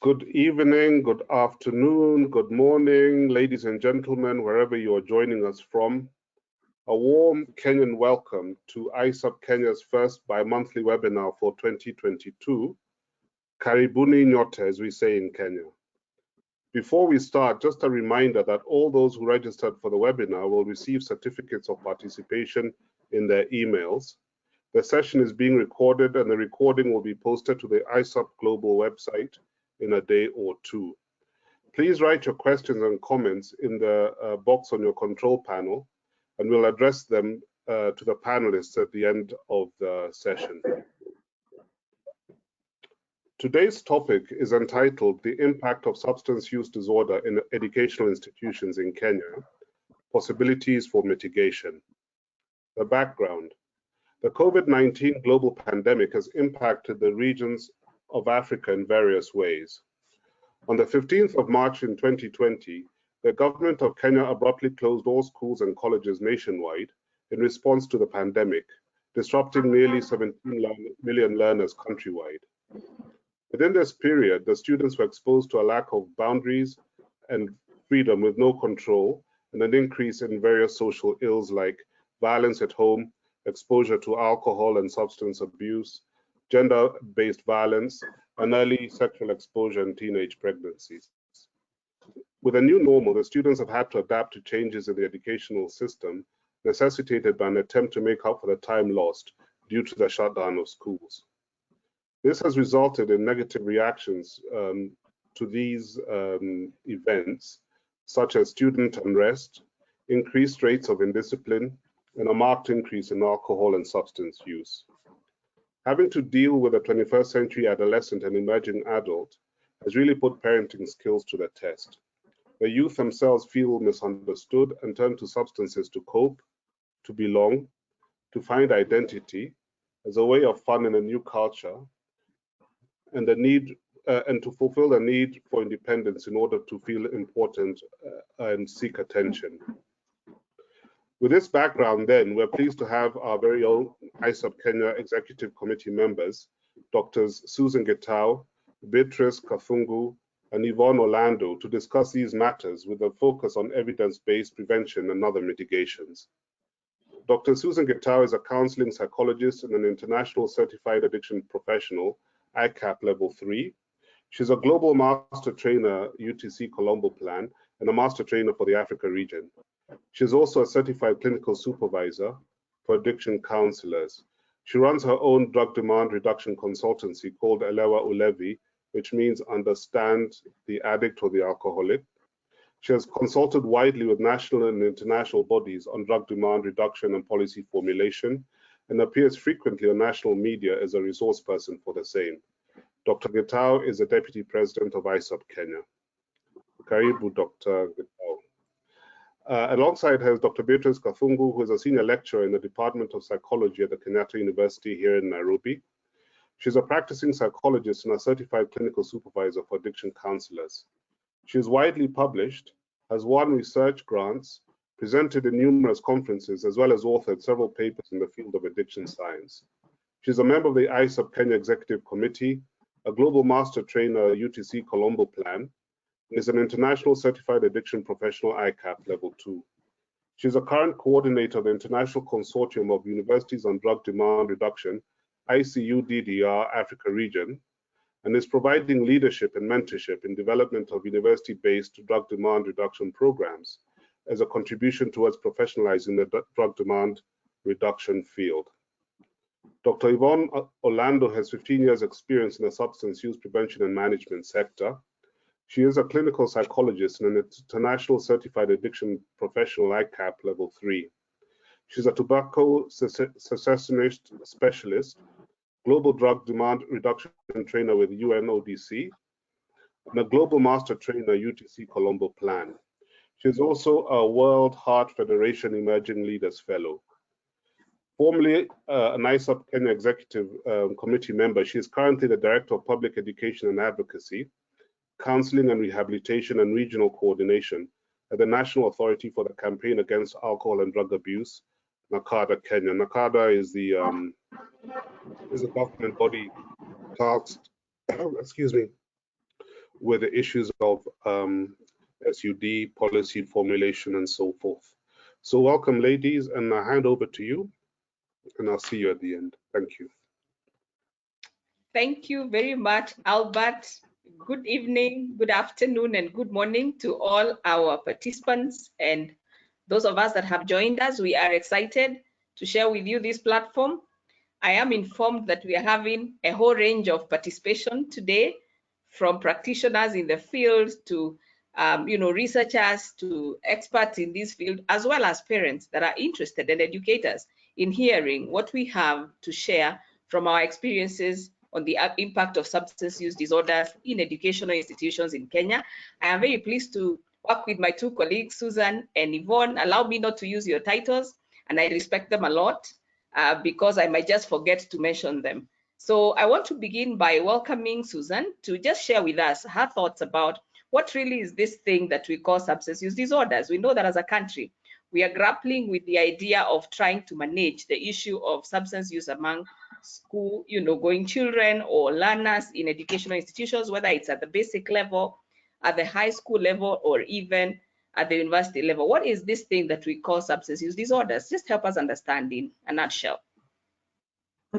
Good evening, good afternoon, good morning, ladies and gentlemen, wherever you are joining us from. A warm Kenyan welcome to ISSUP Kenya's first bi-monthly webinar for 2022. Karibuni nyote, as we say in Kenya. Before we start, just a reminder that all those who registered for the webinar will receive certificates of participation in their emails. The session is being recorded and the recording will be posted to the ISSUP Global website in a day or two. Please write your questions and comments in the box on your control panel, and we'll address them to the panelists at the end of the session. Today's topic is entitled The Impact of Substance Use Disorder in Educational Institutions in Kenya, Possibilities for Mitigation. The background. The COVID-19 global pandemic has impacted the regions of Africa in various ways. On the 15th of March in 2020, the government of Kenya abruptly closed all schools and colleges nationwide in response to the pandemic, disrupting nearly 17 million learners countrywide. Within this period, the students were exposed to a lack of boundaries and freedom with no control, and an increase in various social ills like violence at home, exposure to alcohol and substance abuse, gender-based violence, and early sexual exposure and teenage pregnancies. With a new normal, the students have had to adapt to changes in the educational system, necessitated by an attempt to make up for the time lost due to the shutdown of schools. This has resulted in negative reactions to these events, such as student unrest, increased rates of indiscipline, and a marked increase in alcohol and substance use. Having to deal with a 21st century adolescent and emerging adult has really put parenting skills to the test. The youth themselves feel misunderstood and turn to substances to cope, to belong, to find identity as a way of fun in a new culture, and to fulfill the need for independence in order to feel important and seek attention. With this background, then, we're pleased to have our very own ISSUP Kenya Executive Committee members, Drs. Susan Getao, Beatrice Kathungu, and Yvonne Orlando, to discuss these matters with a focus on evidence-based prevention and other mitigations. Dr. Susan Getao is a counseling psychologist and an international certified addiction professional, ICAP Level 3. She's a global master trainer, UTC Colombo Plan, and a master trainer for the Africa region. She's also a certified clinical supervisor for addiction counselors. She runs her own drug demand reduction consultancy called Elewa Ulevi, which means understand the addict or the alcoholic. She has consulted widely with national and international bodies on drug demand reduction and policy formulation, and appears frequently on national media as a resource person for the same. Dr. Getao is the Deputy President of ISSUP Kenya. Karibu, Dr. Getao. Alongside her is Dr. Beatrice Kathungu, who is a senior lecturer in the Department of Psychology at the Kenyatta University here in Nairobi. She's a practicing psychologist and a certified clinical supervisor for addiction counselors. She is widely published, has won research grants, presented in numerous conferences, as well as authored several papers in the field of addiction science. She's a member of the ISSUP Kenya Executive Committee, a global master trainer UTC Colombo Plan, and is an international certified addiction professional ICAP Level 2. She's a current coordinator of the International Consortium of Universities on Drug Demand Reduction, ICU-DDR Africa region, and is providing leadership and mentorship in development of university-based drug demand reduction programs as a contribution towards professionalizing the drug demand reduction field. Dr. Yvonne Orlando has 15 years experience in the substance use prevention and management sector. She is a clinical psychologist and an international certified addiction professional ICAP Level 3. She's a tobacco cessationist specialist, global drug demand reduction trainer with UNODC, and a global master trainer UTC Colombo Plan. She is also a World Heart Federation Emerging Leaders Fellow. Formerly an ISSUP Kenya Executive Committee member, she is currently the Director of Public Education and Advocacy, Counseling and Rehabilitation and Regional Coordination at the National Authority for the Campaign Against Alcohol and Drug Abuse, NACADA Kenya. NACADA is a government body tasked, with the issues of SUD, policy formulation, and so forth. So welcome, ladies, and I hand over to you, and I'll see you at the end. Thank you. Thank you very much, Albert. Good evening, good afternoon, and good morning to all our participants and those of us that have joined us. We are excited to share with you this platform. I am informed that we are having a whole range of participation today, from practitioners in the field to researchers to experts in this field, as well as parents that are interested and educators in hearing what we have to share from our experiences on the impact of substance use disorders in educational institutions in Kenya. I am very pleased to work with my two colleagues, Susan and Yvonne. Allow me not to use your titles, and I respect them a lot because I might just forget to mention them. So I want to begin by welcoming Susan to just share with us her thoughts about what really is this thing that we call substance use disorders. We know that as a country, we are grappling with the idea of trying to manage the issue of substance use among school, going children or learners in educational institutions, whether it's at the basic level, at the high school level, or even at the university level. What is this thing that we call substance use disorders? Just help us understand in a nutshell.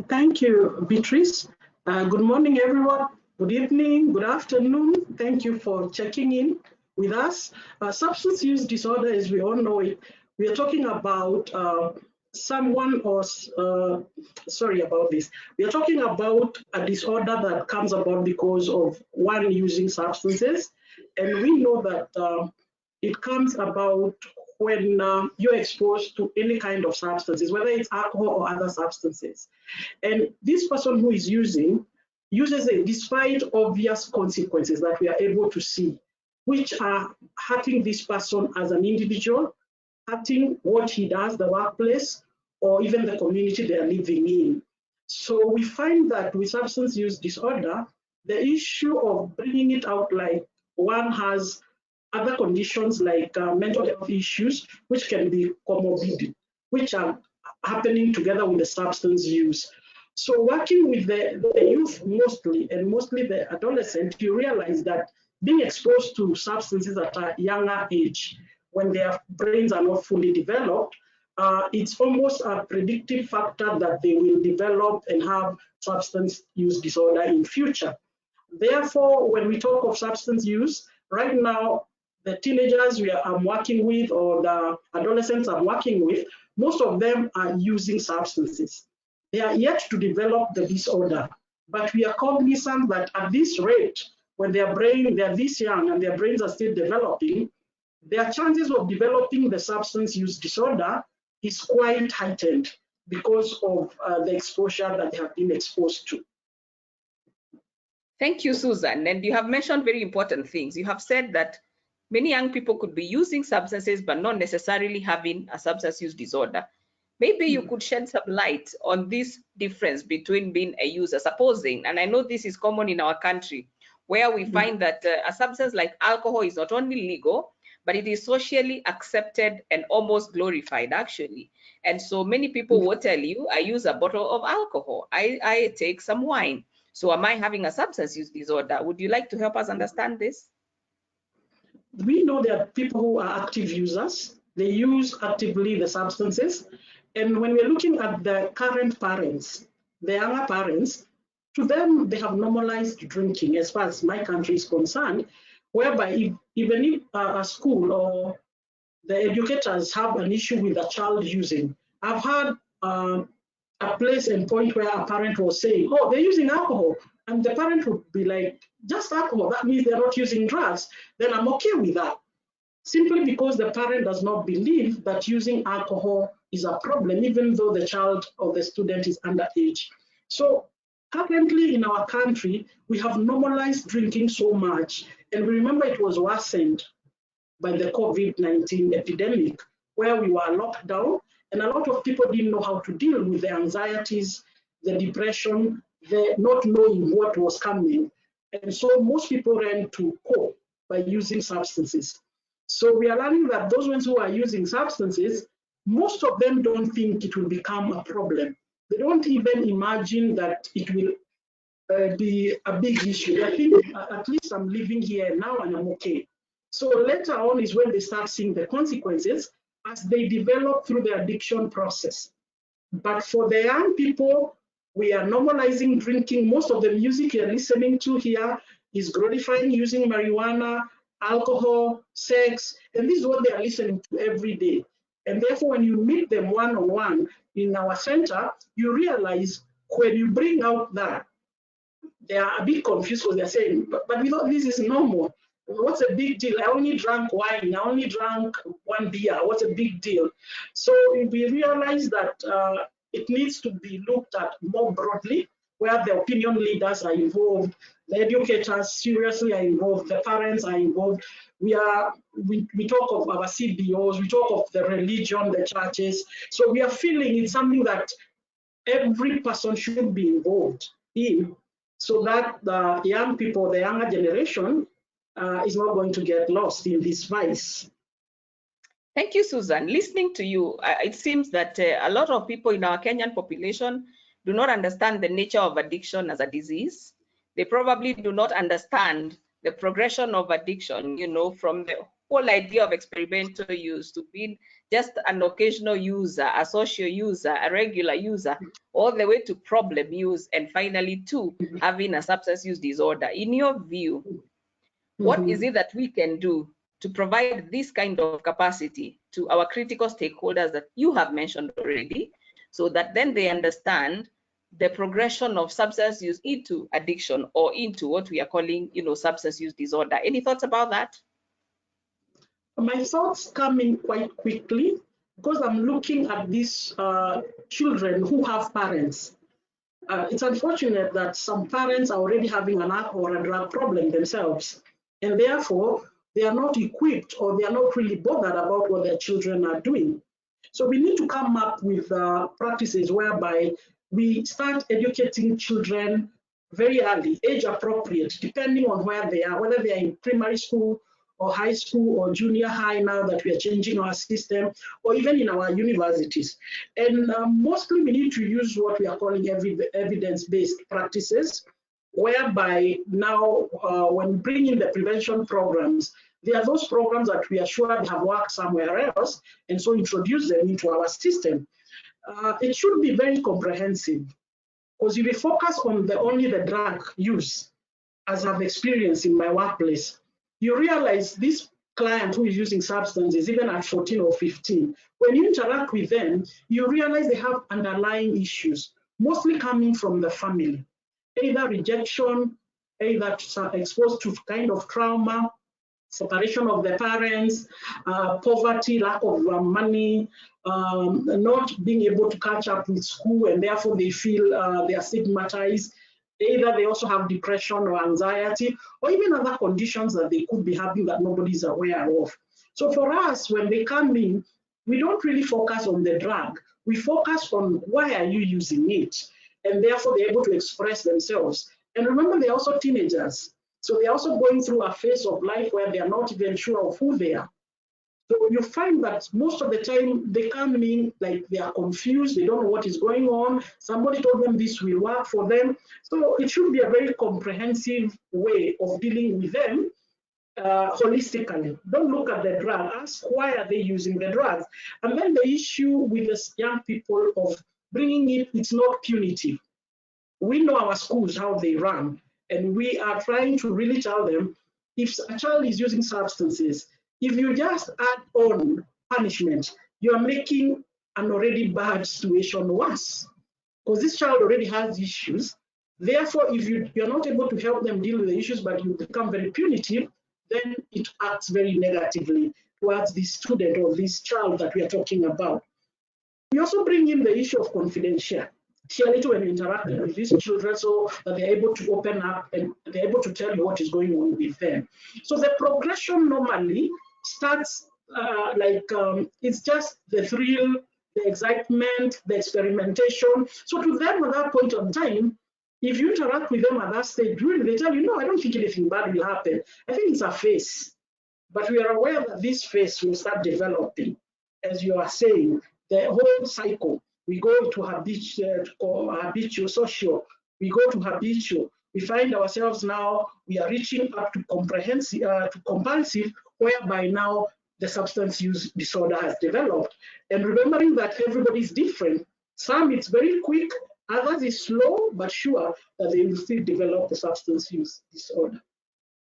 Thank you, Beatrice. Good morning, everyone. Good evening, good afternoon. Thank you for checking in with us. Substance use disorder, as we all know it, we are talking about someone or, sorry about this. We are talking about a disorder that comes about because of one using substances. And we know that it comes about when you're exposed to any kind of substances, whether it's alcohol or other substances. And this person who is using uses it despite obvious consequences that we are able to see, which are hurting this person as an individual, hurting what he does, the workplace, or even the community they are living in. So we find that with substance use disorder, the issue of bringing it out like one has other conditions like mental health issues, which can be comorbid, which are happening together with the substance use. So working with the youth mostly, and mostly the adolescent, you realize that being exposed to substances at a younger age, when their brains are not fully developed, it's almost a predictive factor that they will develop and have substance use disorder in future. Therefore, when we talk of substance use, right now, the teenagers I'm working with or the adolescents I'm working with, most of them are using substances. They are yet to develop the disorder, but we are cognizant that at this rate, when they're this young and their brains are still developing, their chances of developing the substance use disorder is quite heightened because of the exposure that they have been exposed to. Thank you, Susan. And you have mentioned very important things. You have said that many young people could be using substances, but not necessarily having a substance use disorder. Maybe you could shed some light on this difference between being a user, supposing, and I know this is common in our country, where we find that a substance like alcohol is not only legal, but it is socially accepted and almost glorified, actually. And so many people will tell you, I use a bottle of alcohol, I take some wine. So am I having a substance use disorder? Would you like to help us understand this? We know there are people who are active users. They use actively the substances. And when we're looking at the current parents, the younger parents, to them, they have normalized drinking as far as my country is concerned, whereby even if a school or the educators have an issue with a child using, I've had a place and point where a parent was saying, oh, they're using alcohol. And the parent would be like, just alcohol, that means they're not using drugs. Then I'm okay with that. Simply because the parent does not believe that using alcohol is a problem, even though the child or the student is underage. So currently in our country, we have normalized drinking so much. And remember, it was worsened by the COVID-19 epidemic, where we were locked down, and a lot of people didn't know how to deal with the anxieties, the depression, the not knowing what was coming. And so most people ran to cope by using substances. So we are learning that those ones who are using substances, most of them don't think it will become a problem. They don't even imagine that it will be a big issue. I think at least I'm living here now and I'm okay. So later on is when they start seeing the consequences as they develop through the addiction process. But for the young people, we are normalizing drinking. Most of the music you're listening to here is glorifying using marijuana, alcohol, sex, and this is what they are listening to every day. And therefore, when you meet them one-on-one in our center, you realize when you bring out that, they are a bit confused because they're saying, but we thought this is normal. What's a big deal? I only drank wine. I only drank one beer. What's a big deal? So we realize that it needs to be looked at more broadly, where the opinion leaders are involved, the educators seriously are involved, the parents are involved. We talk of our CBOs, we talk of the religion, the churches. So we are feeling it's something that every person should be involved in, so that the young people, the younger generation, is not going to get lost in this vice. Thank you, Susan. Listening to you, it seems that a lot of people in our Kenyan population do not understand the nature of addiction as a disease. They probably do not understand the progression of addiction, you know, from the whole idea of experimental use to being just an occasional user, a social user, a regular user, all the way to problem use, and finally to having a substance use disorder. In your view, what is it that we can do to provide this kind of capacity to our critical stakeholders that you have mentioned already, so that then they understand the progression of substance use into addiction or into what we are calling, you know, substance use disorder? Any thoughts about that? My thoughts come in quite quickly because I'm looking at these children who have parents. It's unfortunate that some parents are already having an alcohol or a drug problem themselves, and therefore they are not equipped or they are not really bothered about what their children are doing. So we need to come up with practices whereby we start educating children very early, age appropriate, depending on where they are, whether they are in primary school or high school or junior high, now that we are changing our system, or even in our universities. And mostly we need to use what we are calling evidence-based practices, whereby now when we bring in the prevention programs, there are those programs that we are sure have worked somewhere else, and so introduce them into our system. It should be very comprehensive, because if we focus on only the drug use, as I've experienced in my workplace, you realize this client who is using substances, even at 14 or 15, when you interact with them, you realize they have underlying issues, mostly coming from the family, either rejection, either exposed to kind of trauma, separation of the parents, poverty, lack of money, not being able to catch up with school, and therefore they feel they are stigmatized. Either they also have depression or anxiety, or even other conditions that they could be having that nobody is aware of. So for us, when they come in, we don't really focus on the drug. We focus on why are you using it, and therefore they're able to express themselves. And remember, they're also teenagers. So they're also going through a phase of life where they are not even sure of who they are. So you find that most of the time they come in like they are confused, they don't know what is going on. Somebody told them this will work for them. So it should be a very comprehensive way of dealing with them holistically. Don't look at the drug, ask why are they using the drugs. And then the issue with the young people of bringing it, it's not punitive. We know our schools, how they run, and we are trying to really tell them, if a child is using substances, if you just add on punishment, you are making an already bad situation worse, because this child already has issues. Therefore, if you're not able to help them deal with the issues, but you become very punitive, then it acts very negatively towards this student or this child that we are talking about. We also bring in the issue of confidentiality when interacting with these children, so that they're able to open up and they're able to tell you what is going on with them. So the progression normally starts it's just the thrill, the excitement, the experimentation. So to them at that point in time, if you interact with them at that stage, really they tell you, no, I don't think anything bad will happen. I think it's a phase. But we are aware that this phase will start developing, as you are saying, the whole cycle. We go to habitual, social, we go to habitual, we find ourselves now, we are reaching up to comprehensive, to compulsive, whereby now the substance use disorder has developed. And remembering that everybody is different, some it's very quick, others is slow, but sure that they will still develop the substance use disorder.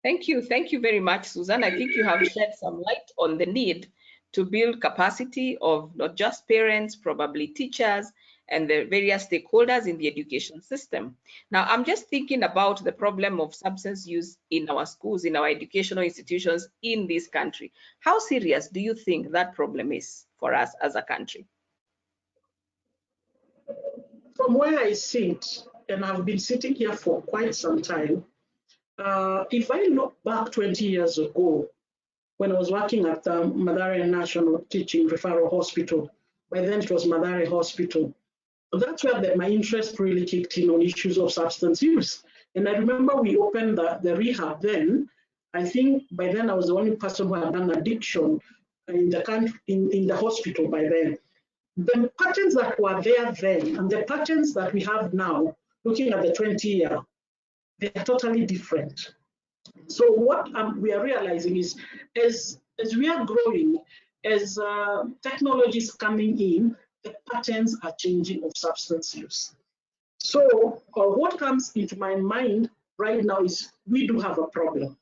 Thank you very much, Susan. I think you have shed some light on the need to build capacity of not just parents, probably teachers, and the various stakeholders in the education system. Now, I'm just thinking about the problem of substance use in our schools, in our educational institutions in this country. How serious do you think that problem is for us as a country? From where I sit, and I've been sitting here for quite some time, if I look back 20 years ago, when I was working at the Mathare National Teaching Referral Hospital, by then it was Mathare Hospital, that's where my interest really kicked in on issues of substance use. And I remember we opened the rehab then. I think by then I was the only person who had done addiction in the country, in the hospital by then. The patterns that were there then and the patterns that we have now, looking at the 20-year, they are totally different. So what we are realizing is, as we are growing, as technology is coming in, the patterns are changing of substance use. So what comes into my mind right now is we do have a problem.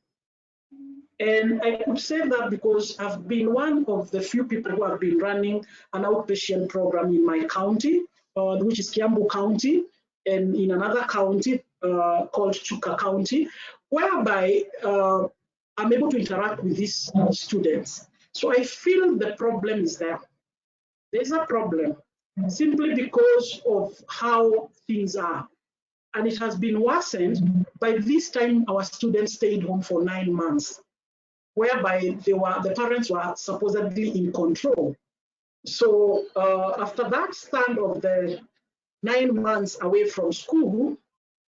And I could say that because I've been one of the few people who have been running an outpatient program in my county, which is Kiambu County, and in another county called Chuka County, whereby I'm able to interact with these students. So I feel the problem is there. There's a problem simply because of how things are. And it has been worsened. By this time, our students stayed home for 9 months, whereby the parents were supposedly in control. So after that stand of the 9 months away from school,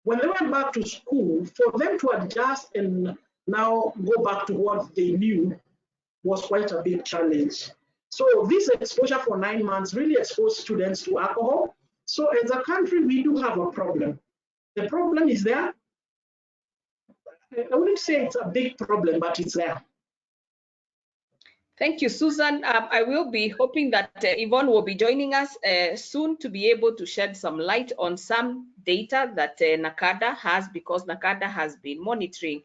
when they went back to school, for them to adjust and now go back to what they knew was quite a big challenge. So this exposure for 9 months really exposed students to alcohol. So as a country, we do have a problem. The problem is there. I wouldn't say it's a big problem, but it's there. Thank you, Susan. I will be hoping that Yvonne will be joining us soon to be able to shed some light on some data that NACADA has, because NACADA has been monitoring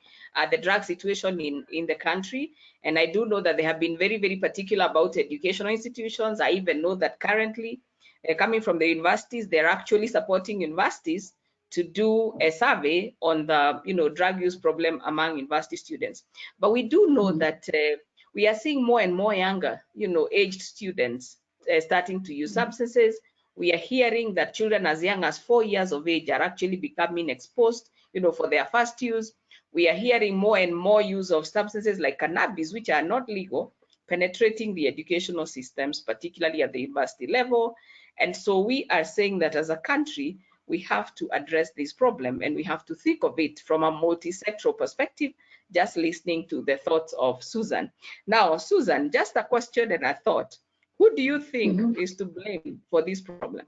the drug situation in the country. And I do know that they have been very, very particular about educational institutions. I even know that currently, coming from the universities, they're actually supporting universities to do a survey on the drug use problem among university students. But we do know that we are seeing more and more younger, aged students starting to use substances. We are hearing that children as young as 4 years of age are actually becoming exposed, for their first use. We are hearing more and more use of substances like cannabis, which are not legal, penetrating the educational systems, particularly at the university level. And so we are saying that as a country, we have to address this problem, and we have to think of it from a multi-sectoral perspective, just listening to the thoughts of Susan. Now, Susan, just a question and a thought. Who do you think is to blame for this problem?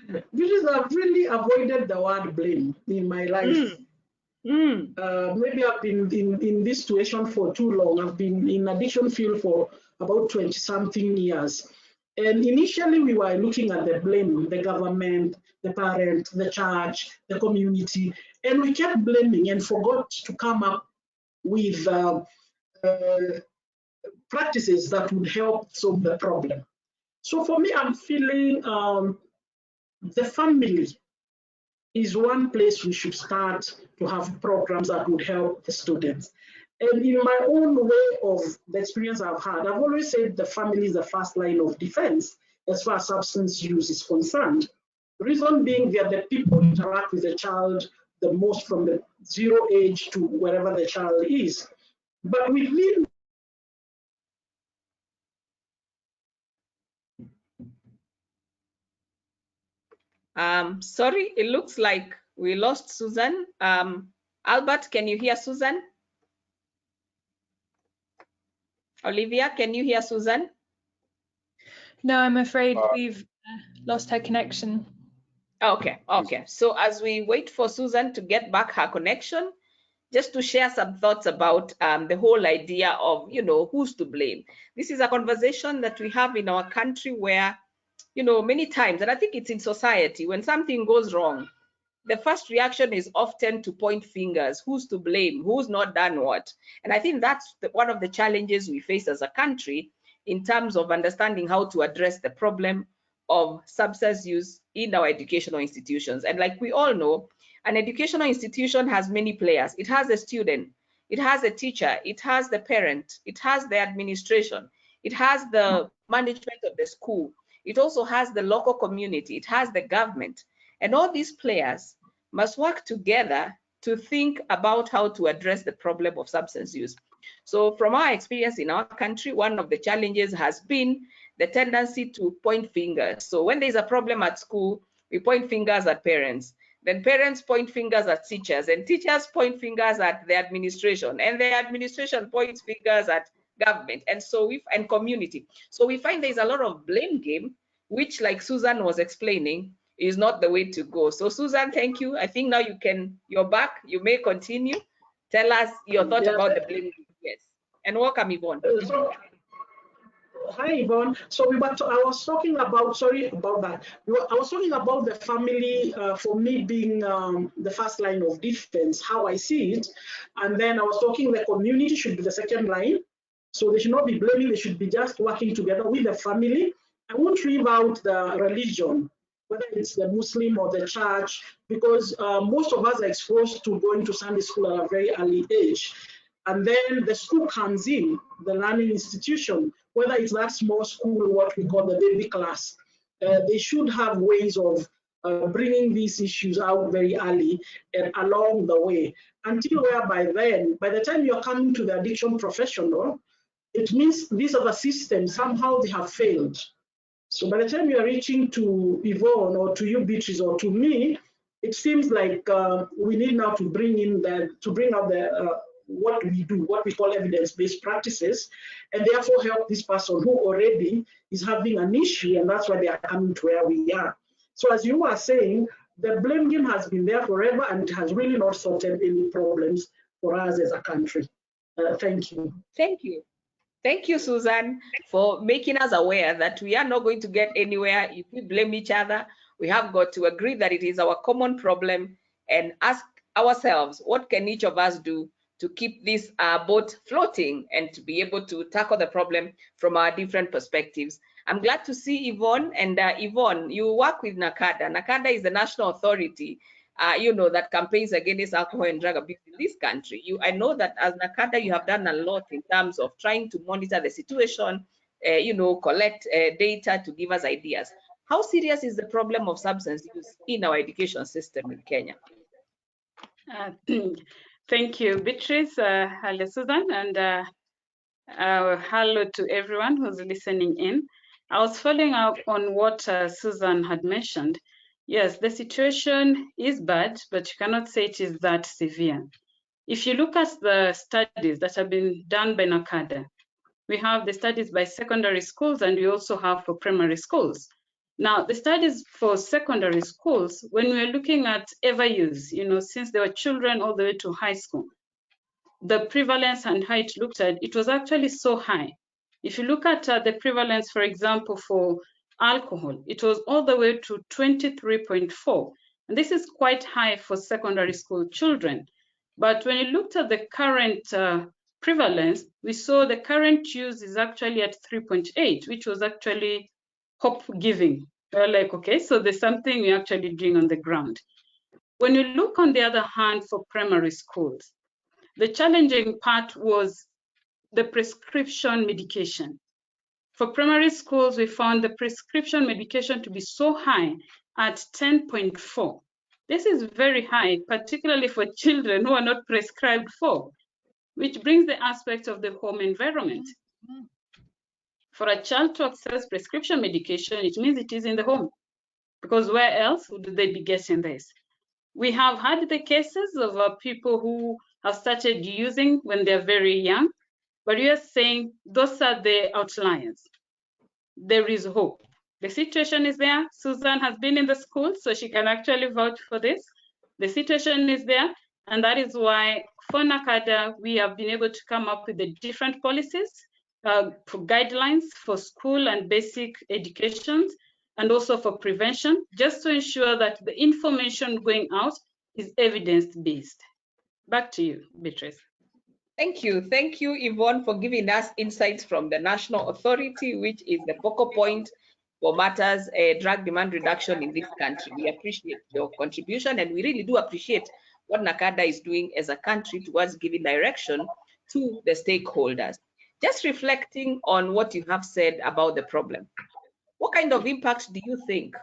Because I've really avoided the word blame in my life. Maybe I've been in this situation for too long. I've been in addiction field for about 20-something years. And initially we were looking at the blame, the government, the parent, the church, the community, and we kept blaming and forgot to come up with practices that would help solve the problem. So for me, I'm feeling the family is one place we should start to have programs that would help the students. And in my own way of the experience I've had, I've always said the family is the first line of defense as far as substance use is concerned. The reason being that the people interact with the child the most from the 0 age to wherever the child is. But within Sorry, it looks like we lost Susan. Albert, can you hear Susan? Olivia, can you hear Susan? No, I'm afraid we've lost her connection. Okay. So as we wait for Susan to get back her connection, just to share some thoughts about the whole idea of, who's to blame. This is a conversation that we have in our country where, many times, and I think it's in society, when something goes wrong, the first reaction is often to point fingers, who's to blame, who's not done what. And I think that's one of the challenges we face as a country in terms of understanding how to address the problem of substance use in our educational institutions. And like we all know, an educational institution has many players. It has a student, it has a teacher, it has the parent, it has the administration, it has the management of the school, it also has the local community, it has the government. And all these players must work together to think about how to address the problem of substance use. So from our experience in our country, one of the challenges has been the tendency to point fingers. So when there's a problem at school, we point fingers at parents. Then parents point fingers at teachers, and teachers point fingers at the administration, and the administration points fingers at government, and community. So we find there's a lot of blame game, which, like Susan was explaining, is not the way to go. So Susan, thank you. I think now you're back. You may continue. Tell us your thought about the blame game. Yes. And welcome, Yvonne. Hi, Yvonne. So I was talking about, sorry about that. I was talking about the family, for me being the first line of defense, how I see it. And then I was talking the community should be the second line. So they should not be blaming, they should be just working together with the family. I won't leave out the religion, whether it's the Muslim or the church, because most of us are exposed to going to Sunday school at a very early age. And then the school comes in, the learning institution, whether it's that small school, what we call the baby class. They should have ways of bringing these issues out very early and along the way, until whereby then, by the time you're coming to the addiction professional, it means these other systems, somehow they have failed. So by the time you're reaching to Yvonne or to you, Beatrice, or to me, it seems like we need now to bring out the what we do, what we call evidence-based practices, and therefore help this person who already is having an issue, and that's why they are coming to where we are. So as you were saying, the blame game has been there forever, and it has really not sorted any problems for us as a country. Thank you. Thank you. Thank you, Susan, for making us aware that we are not going to get anywhere if we blame each other. We have got to agree that it is our common problem and ask ourselves, what can each of us do to keep this boat floating and to be able to tackle the problem from our different perspectives. I'm glad to see Yvonne. And Yvonne, you work with NACADA. NACADA is the national authority, that campaigns against alcohol and drug abuse in this country. I know that as NACADA, you have done a lot in terms of trying to monitor the situation, collect data to give us ideas. How serious is the problem of substance use in our education system in Kenya? Thank you, Beatrice. Hello, Susan, and hello to everyone who's listening in. I was following up on what Susan had mentioned. Yes, the situation is bad, but you cannot say it is that severe. If you look at the studies that have been done by NACADA, we have the studies by secondary schools, and we also have for primary schools. Now, the studies for secondary schools, when we're looking at ever use, since they were children all the way to high school, the prevalence and how it looked at, it was actually so high. If you look at the prevalence, for example, for alcohol, it was all the way to 23.4. And this is quite high for secondary school children. But when you looked at the current prevalence, we saw the current use is actually at 3.8, which was actually hope-giving. We're like, okay, so there's something we're actually doing on the ground. When you look on the other hand for primary schools, the challenging part was the prescription medication. For primary schools, we found the prescription medication to be so high at 10.4. This is very high, particularly for children who are not prescribed for, which brings the aspect of the home environment. For a child to access prescription medication, it means it is in the home, because where else would they be getting this? We have had the cases of people who have started using when they're very young, but we are saying those are the outliers. There is hope. The situation is there. Susan has been in the school, so she can actually vouch for this. The situation is there, and that is why for NACADA, we have been able to come up with the different policies, for guidelines for school and basic education, and also for prevention, just to ensure that the information going out is evidence-based. Back to you, Beatrice. Thank you, Yvonne, for giving us insights from the National Authority, which is the focal point for matters drug demand reduction in this country. We appreciate your contribution, and we really do appreciate what NACADA is doing as a country towards giving direction to the stakeholders. Just reflecting on what you have said about the problem, what kind of impact do you think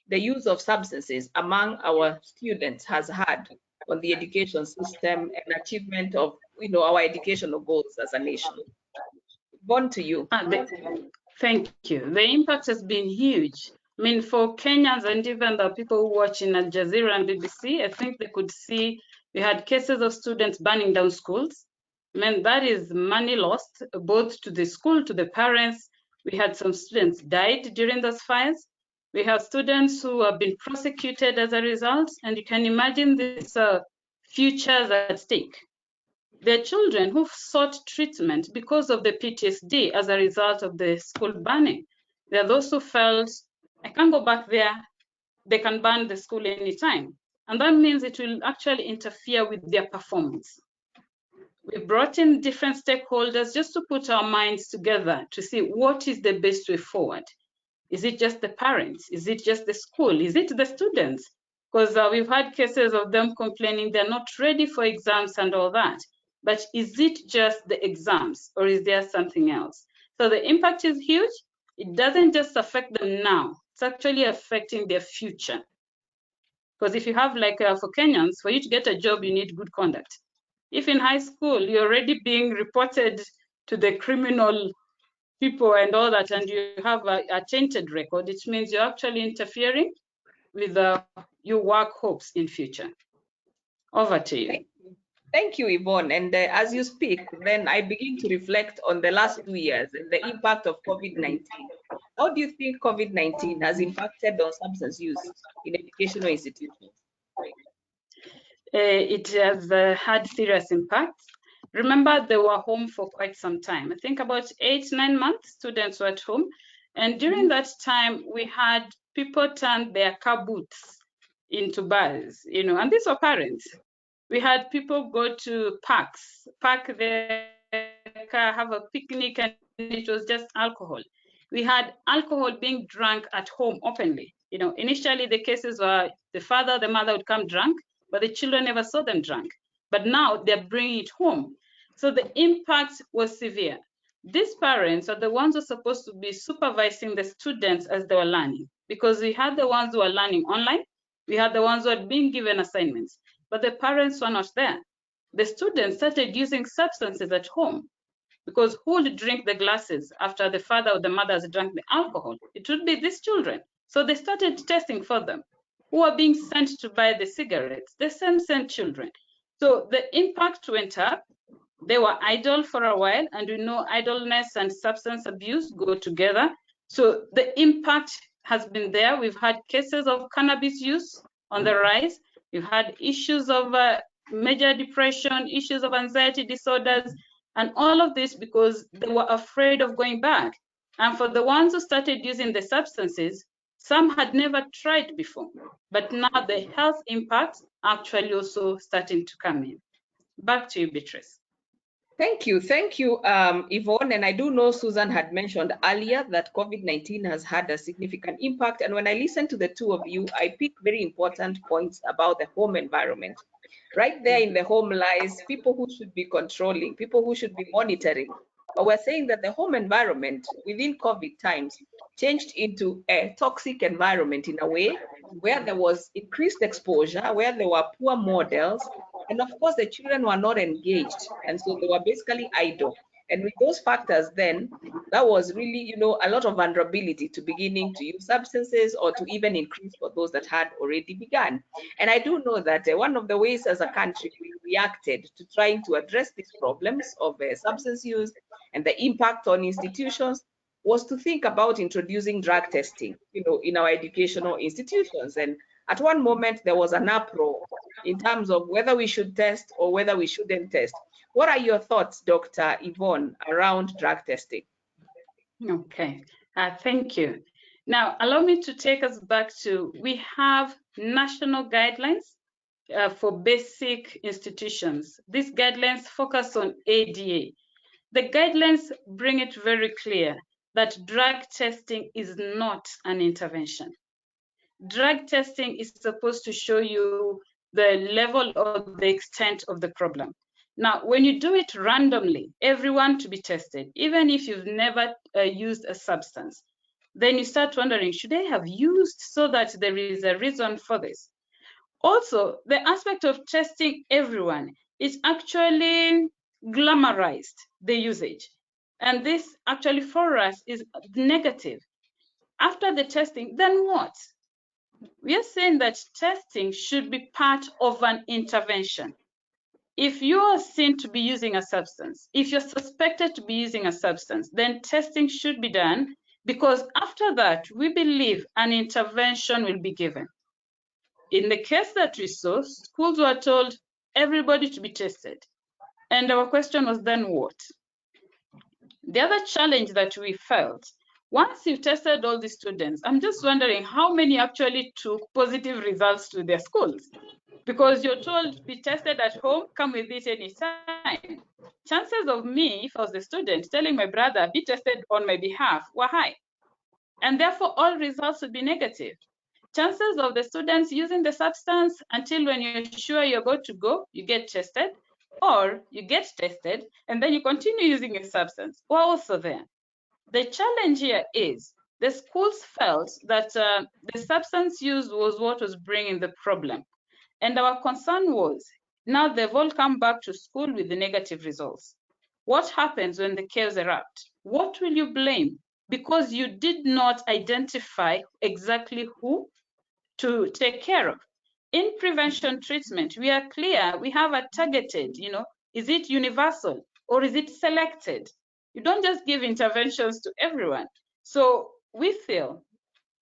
the use of substances among our students has had on the education system and achievement of our educational goals as a nation? On to you. Thank you. The impact has been huge. I mean, for Kenyans and even the people who watch in Al Jazeera and BBC, I think they could see we had cases of students burning down schools. I mean, that is money lost, both to the school, to the parents. We had some students died during those fires. We have students who have been prosecuted as a result, and you can imagine this futures at stake. There are children who've sought treatment because of the PTSD as a result of the school burning. There are those who felt, I can't go back there, they can burn the school anytime. And that means it will actually interfere with their performance. We brought in different stakeholders just to put our minds together to see what is the best way forward. Is it just the parents? Is it just the school? Is it the students? Because we've had cases of them complaining they're not ready for exams and all that. But is it just the exams, or is there something else? So the impact is huge. It doesn't just affect them now, it's actually affecting their future. Because if you have, like for Kenyans, for you to get a job, you need good conduct. If in high school, you're already being reported to the criminal people and all that, and you have a tainted record, it means you're actually interfering with your work hopes in future. Over to you. Thank you, Yvonne. And as you speak, then I begin to reflect on the last 2 years and the impact of COVID-19. How do you think COVID-19 has impacted on substance use in educational institutions? It has had serious impacts. Remember, they were home for quite some time. I think about 8-9 months, students were at home. And during that time, we had people turn their car boots into bars, and these were parents. We had people go to parks, park their car, have a picnic, and it was just alcohol. We had alcohol being drunk at home openly. Initially the cases were the father, the mother would come drunk, but the children never saw them drunk. But now they're bringing it home. So the impact was severe. These parents are the ones who are supposed to be supervising the students as they were learning, because we had the ones who are learning online, we had the ones who had been given assignments, but the parents were not there. The students started using substances at home, because who would drink the glasses after the father or the mother has drunk the alcohol? It would be these children. So they started testing for them. Who are being sent to buy the cigarettes? The same children. So the impact went up. They were idle for a while, and we know idleness and substance abuse go together. So the impact has been there. We've had cases of cannabis use on the rise. We've had issues of major depression, issues of anxiety disorders, and all of this because they were afraid of going back. And for the ones who started using the substances, some had never tried before, but now the health impacts actually also starting to come in. Back to you, Beatrice. Thank you, Yvonne. And I do know Susan had mentioned earlier that COVID-19 has had a significant impact. And when I listen to the two of you, I pick very important points about the home environment. Right there in the home lies people who should be controlling, people who should be monitoring. But we're saying that the home environment within COVID times changed into a toxic environment in a way where there was increased exposure, where there were poor models, and of course the children were not engaged, and so they were basically idle. And with those factors, then that was really, a lot of vulnerability to beginning to use substances or to even increase for those that had already begun. And I do know that one of the ways as a country we reacted to trying to address these problems of substance use and the impact on institutions was to think about introducing drug testing, in our educational institutions. And at one moment, there was an uproar in terms of whether we should test or whether we shouldn't test. What are your thoughts, Dr. Yvonne, around drug testing? Okay, thank you. Now, allow me to take us back to, we have national guidelines for basic institutions. These guidelines focus on ADA. The guidelines bring it very clear that drug testing is not an intervention. Drug testing is supposed to show you the level or the extent of the problem. Now, when you do it randomly, everyone to be tested, even if you've never used a substance, then you start wondering, should I have used so that there is a reason for this? Also, the aspect of testing everyone is actually glamorized, the usage. And this actually for us is negative. After the testing, then what? We are saying that testing should be part of an intervention. If you are seen to be using a substance, if you're suspected to be using a substance, then testing should be done, because after that, we believe an intervention will be given. In the case that we saw, schools were told everybody to be tested. And our question was, then what? The other challenge that we felt, once you've tested all the students, I'm just wondering how many actually took positive results to their schools? Because you're told, be tested at home, come with it anytime. Chances of me, if I was a student, telling my brother, be tested on my behalf, were high. And therefore, all results would be negative. Chances of the students using the substance until when you're sure you're going to go, you get tested, or you get tested, and then you continue using a substance, were also there. The challenge here is the schools felt that the substance use was what was bringing the problem. And our concern was, now they've all come back to school with the negative results. What happens when the chaos erupts? What will you blame? Because you did not identify exactly who to take care of. In prevention treatment, we are clear, we have a targeted, is it universal or is it selected? You don't just give interventions to everyone. So we feel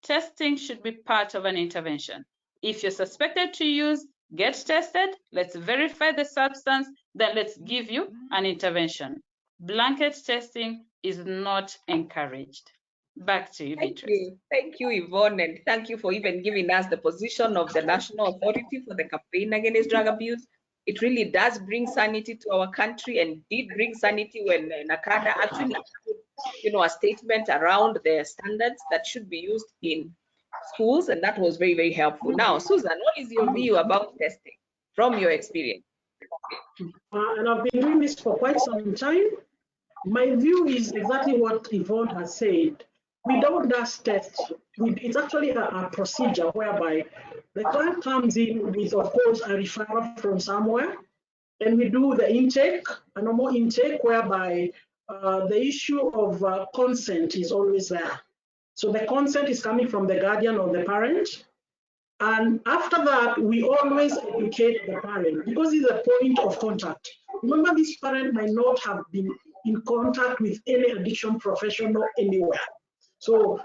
testing should be part of an intervention. If you're suspected to use, get tested, let's verify the substance, then let's give you an intervention. Blanket testing is not encouraged. Back to you, Beatrice. Thank you, Yvonne, and thank you for even giving us the position of the National Authority for the Campaign Against Drug Abuse. It really does bring sanity to our country, and did bring sanity when NACADA actually put, a statement around the standards that should be used in schools, and that was very, very helpful. Now, Susan, what is your view about testing from your experience? And I've been doing this for quite some time. My view is exactly what Yvonne has said. We don't just test. It's actually a procedure whereby the client comes in with, of course, a referral from somewhere, and we do the intake, a normal intake, whereby the issue of consent is always there. So the consent is coming from the guardian or the parent. And after that, we always educate the parent, because it's a point of contact. Remember, this parent might not have been in contact with any addiction professional anywhere. So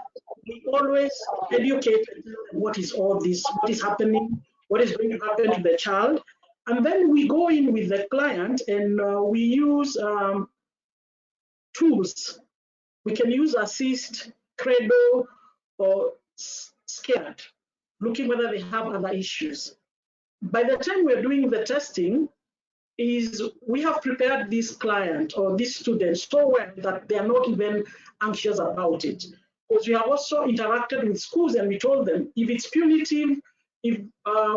we always educate what is all this, what is happening, what is going to happen to the child. And then we go in with the client, and we use tools. We can use Assist, Credo, or Scared, looking whether they have other issues. By the time we're doing the testing, we have prepared this client or this student so well that they are not even anxious about it. Because we have also interacted with schools, and we told them, if it's punitive, if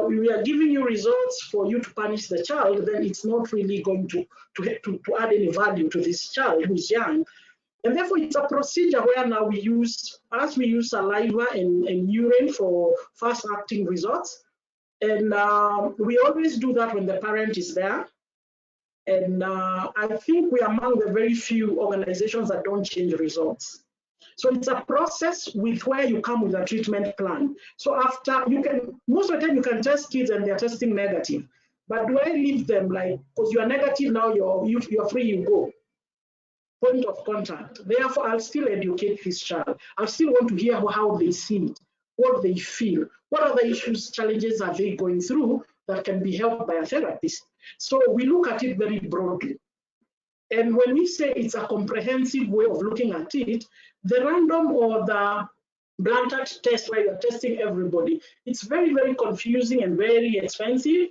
we are giving you results for you to punish the child, then it's not really going to add any value to this child who's young. And therefore, it's a procedure where now we use saliva and urine for fast-acting results. And we always do that when the parent is there. And I think we are among the very few organizations that don't change results. So it's a process with where you come with a treatment plan. So after, most of the time you can test kids and they're testing negative. But do I leave them like, because you are negative now, you're free, you go? point of contact. Therefore, I'll still educate this child. I still want to hear how they see it, what they feel, what other issues, challenges are they going through that can be helped by a therapist. So we look at it very broadly. And when we say it's a comprehensive way of looking at it, the random or the blanket test where you're testing everybody, it's very, very confusing and very expensive.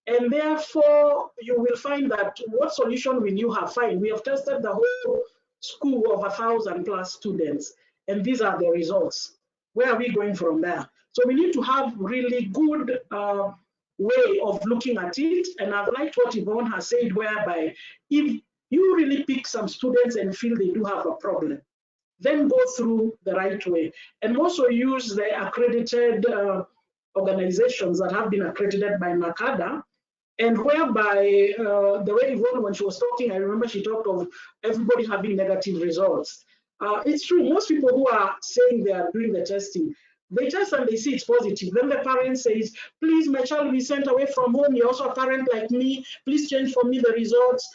And therefore, you will find that what solution will you have? Fine, we have tested the whole school of 1,000+ students, and these are the results. Where are we going from there? So we need to have really good way of looking at it. And I've liked what Yvonne has said, whereby if you really pick some students and feel they do have a problem, then go through the right way. And also use the accredited organizations that have been accredited by NACADA, and whereby the way Yvonne, when she was talking, I remember she talked of everybody having negative results. It's true, most people who are saying they are doing the testing, they test and they see it's positive. Then the parent says, please, my child will be sent away from home. You're also a parent like me. Please change for me the results.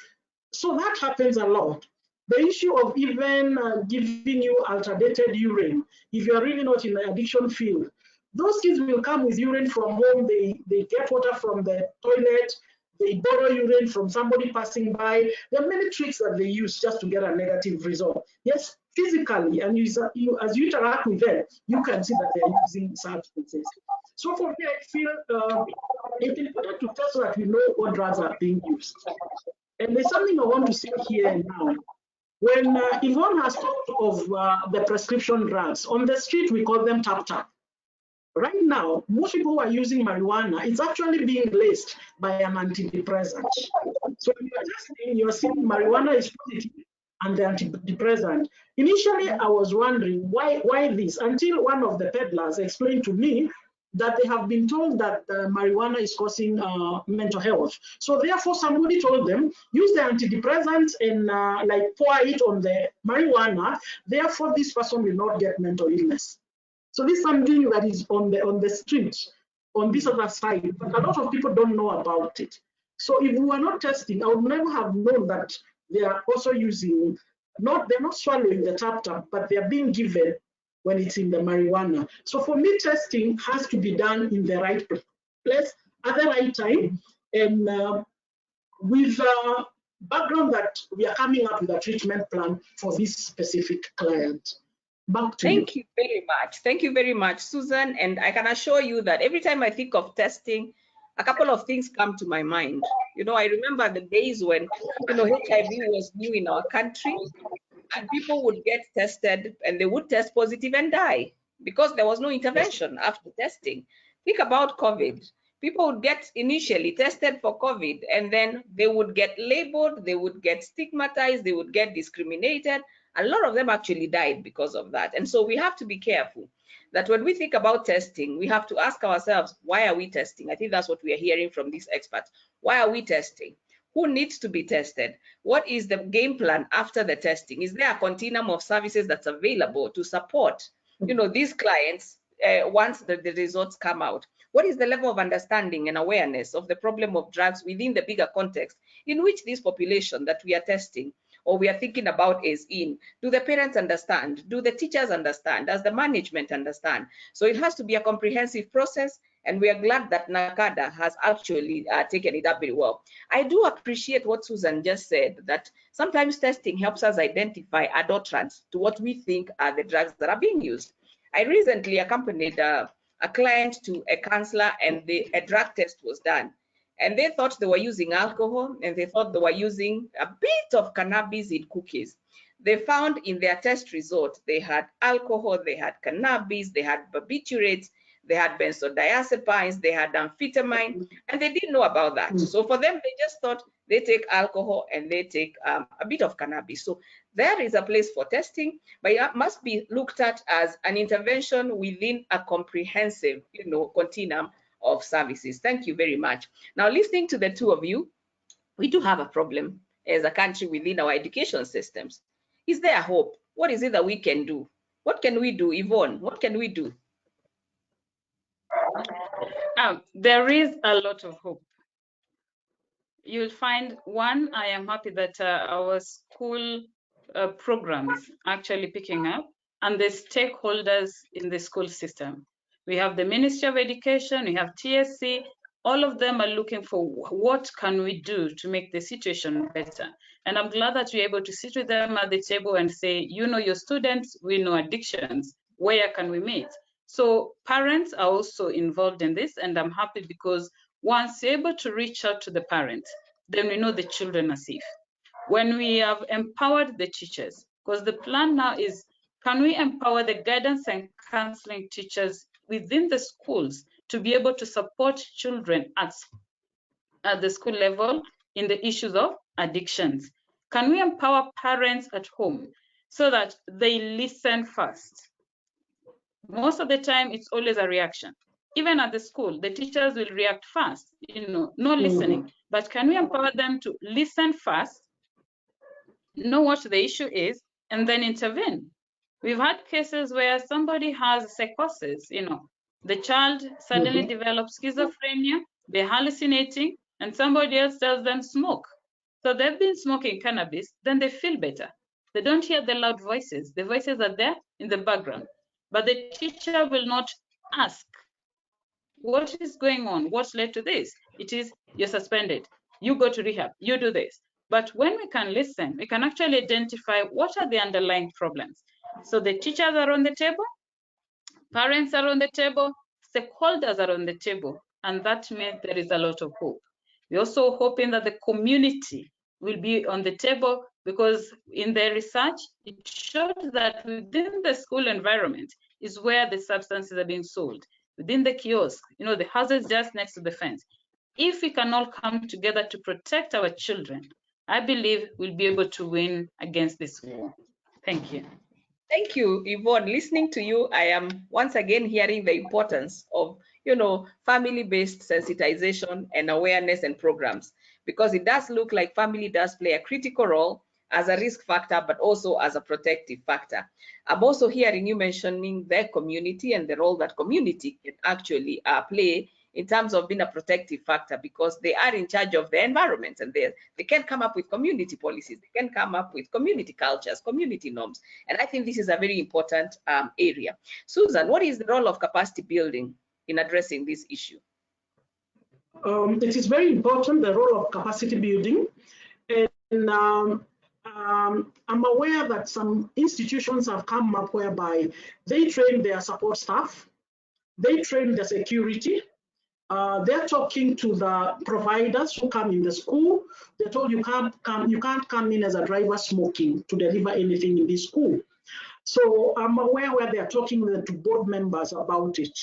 So that happens a lot. The issue of even giving you alternated urine, if you're really not in the addiction field, those kids will come with urine from home. They get water from the toilet. They borrow urine from somebody passing by. There are many tricks that they use just to get a negative result. Yes, physically, and as you interact with them, you can see that they're using substances. So for me, I feel it's important to test so that we know what drugs are being used. And there's something I want to say here now. When Yvonne has talked of the prescription drugs, on the street we call them tap-tap. Right now, most people who are using marijuana, it's actually being laced by an antidepressant. So you're seeing marijuana is positive and the antidepressant. Initially, I was wondering why this, until one of the peddlers explained to me that they have been told that marijuana is causing mental health. So therefore, somebody told them, use the antidepressants and like pour it on the marijuana. Therefore, this person will not get mental illness. So this is something that is on the street, on this other side, but a lot of people don't know about it. So if we were not testing, I would never have known that they are also using, they're not swallowing the tap-tap, but they're being given when it's in the marijuana. So for me, testing has to be done in the right place at the right time, and with a background that we are coming up with a treatment plan for this specific client. Back to you. Thank you very much. Thank you very much, Susan. And I can assure you that every time I think of testing, a couple of things come to my mind. You know, I remember the days when, you know, HIV was new in our country, and people would get tested and they would test positive and die because there was no intervention after testing. Think about COVID. People would get initially tested for COVID, and then they would get labeled, they would get stigmatized, they would get discriminated. A lot of them actually died because of that. And so we have to be careful that when we think about testing, we have to ask ourselves, why are we testing? I think that's what we are hearing from these experts. Why are we testing? Who needs to be tested? What is the game plan after the testing? Is there a continuum of services that's available to support, you know, these clients once the results come out? What is the level of understanding and awareness of the problem of drugs within the bigger context in which this population that we are testing or we are thinking about is in? Do the parents understand? Do the teachers understand? Does the management understand? So it has to be a comprehensive process, and we are glad that NACADA has actually taken it up very well. I do appreciate what Susan just said, that sometimes testing helps us identify adulterants to what we think are the drugs that are being used. I recently accompanied a client to a counselor, and a drug test was done. And they thought they were using alcohol, and they thought they were using a bit of cannabis in cookies. They found in their test result, they had alcohol, they had cannabis, they had barbiturates, they had benzodiazepines, they had amphetamine, and they didn't know about that. So for them, they just thought they take alcohol and they take a bit of cannabis. So there is a place for testing, but it must be looked at as an intervention within a comprehensive, you know, continuum of services. Thank you very much. Now, listening to the two of you, we do have a problem as a country within our education systems. Is there hope? What is it that we can do? What can we do, Yvonne? What can we do? There is a lot of hope. You'll find, one, I am happy that our school programs actually picking up, and the stakeholders in the school system. We have the Ministry of Education, we have TSC, all of them are looking for what can we do to make the situation better. And I'm glad that we're able to sit with them at the table and say, you know your students, we know addictions, where can we meet? So parents are also involved in this, and I'm happy because once you're able to reach out to the parents, then we know the children are safe. When we have empowered the teachers, because the plan now is, can we empower the guidance and counseling teachers within the schools to be able to support children at the school level in the issues of addictions? Can we empower parents at home so that they listen first? Most of the time, it's always a reaction. Even at the school, the teachers will react fast, no listening. But can we empower them to listen first, know what the issue is, and then intervene? We've had cases where somebody has psychosis, the child suddenly develops schizophrenia, they're hallucinating, and somebody else tells them smoke. So they've been smoking cannabis, then they feel better. They don't hear the loud voices. The voices are there in the background. But the teacher will not ask, what is going on? What led to this? It is, you're suspended. You go to rehab. You do this. But when we can listen, we can actually identify what are the underlying problems. So the teachers are on the table, parents are on the table, stakeholders are on the table, and that means there is a lot of hope. We're also hoping that the community will be on the table, because in their research, it showed that within the school environment is where the substances are being sold. Within the kiosk, the houses just next to the fence. If we can all come together to protect our children, I believe we'll be able to win against this war. Thank you. Thank you, Yvonne. Listening to you, I am once again hearing the importance of, family-based sensitization and awareness and programs, because it does look like family does play a critical role as a risk factor, but also as a protective factor. I'm also hearing you mentioning the community and the role that community can actually play in terms of being a protective factor, because they are in charge of the environment, and they can come up with community policies, they can come up with community cultures, community norms. And I think this is a very important area. Susan, what is the role of capacity building in addressing this issue? It is very important, the role of capacity building. And I'm aware that some institutions have come up whereby they train their support staff, they train the security, they're talking to the providers who come in the school. They're told you can't come in as a driver smoking to deliver anything in this school. So I'm aware where they're talking to board members about it.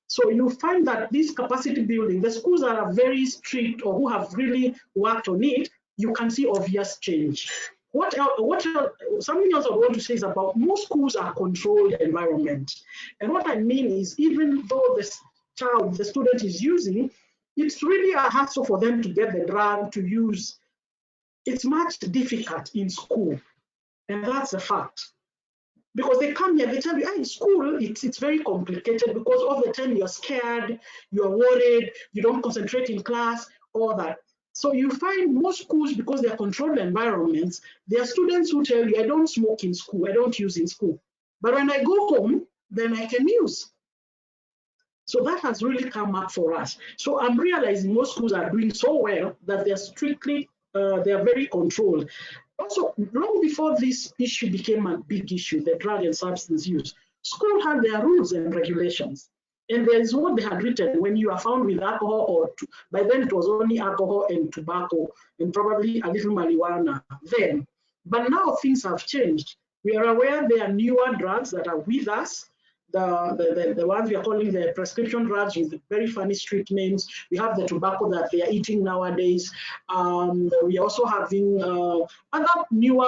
So you find that this capacity building, the schools that are very strict or who have really worked on it, you can see obvious change. Something else I want to say is about most schools are controlled environment. And what I mean is, even though the student is using, it's really a hassle for them to get the drug to use. It's much difficult in school, and that's a fact. Because they come here, they tell you, in school, it's very complicated because all the time you're scared, you're worried, you don't concentrate in class, all that. So you find most schools, because they're controlled environments, there are students who tell you, I don't smoke in school, I don't use in school. But when I go home, then I can use. So that has really come up for us. So I'm realizing most schools are doing so well that they're strictly, they're very controlled. Also, long before this issue became a big issue, the drug and substance use, school had their rules and regulations. And there is what they had written: when you are found with alcohol, by then it was only alcohol and tobacco and probably a little marijuana then. But now things have changed. We are aware there are newer drugs that are with us. The ones we are calling the prescription drugs with very funny street names. We have the tobacco that they are eating nowadays. We are also having other newer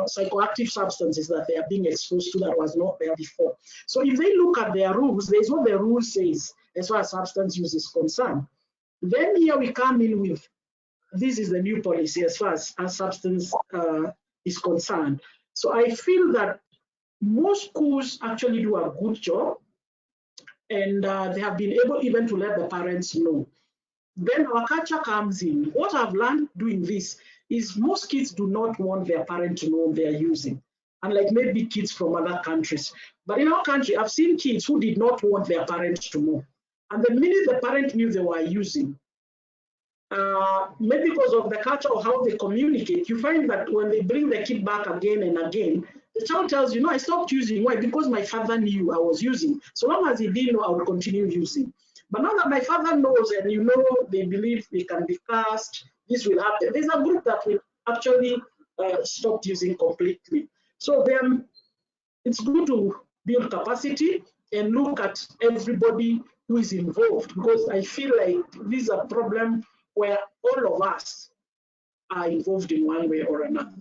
psychoactive substances that they are being exposed to that was not there before. So if they look at their rules, there's what the rule says as far as substance use is concerned. Then here we come in with, this is the new policy as far as substance is concerned. So I feel that most schools actually do a good job, and they have been able even to let the parents know. Then our culture comes in. What I've learned doing this is most kids do not want their parent to know they are using, unlike maybe kids from other countries. But in our country, I've seen kids who did not want their parents to know. And the minute the parent knew they were using, maybe because of the culture or how they communicate, you find that when they bring the kid back again and again, the child tells you, no, I stopped using. Why? Because my father knew I was using. So long as he didn't know, I would continue using. But now that my father knows, and you know, they believe they can be cast, this will happen. There's a group that will actually stop using completely. So it's good to build capacity and look at everybody who is involved, because I feel like this is a problem where all of us are involved in one way or another.